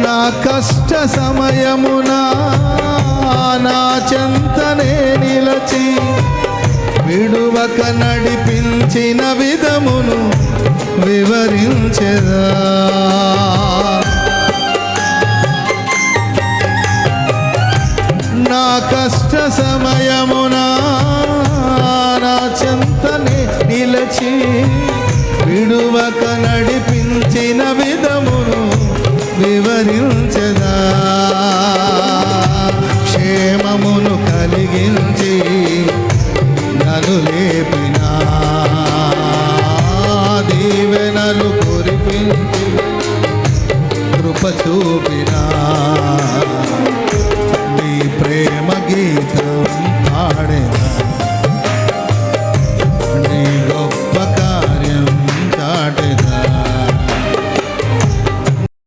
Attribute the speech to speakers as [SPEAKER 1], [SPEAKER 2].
[SPEAKER 1] నా కష్ట సమయమున నా చెంతనే నిలచి విడువక నడిపించిన విధమును వివరించెదా. నా కష్ట సమయమున నా చెంతనే నిలచి విడువక నడిపించిన విధమును వివరించెదా. క్షేమమును కలిగించి నన్ను లేపినా దీవెనలు కురిపించి కృప చూపినా నీ ప్రేమ గీతం పాడేనా.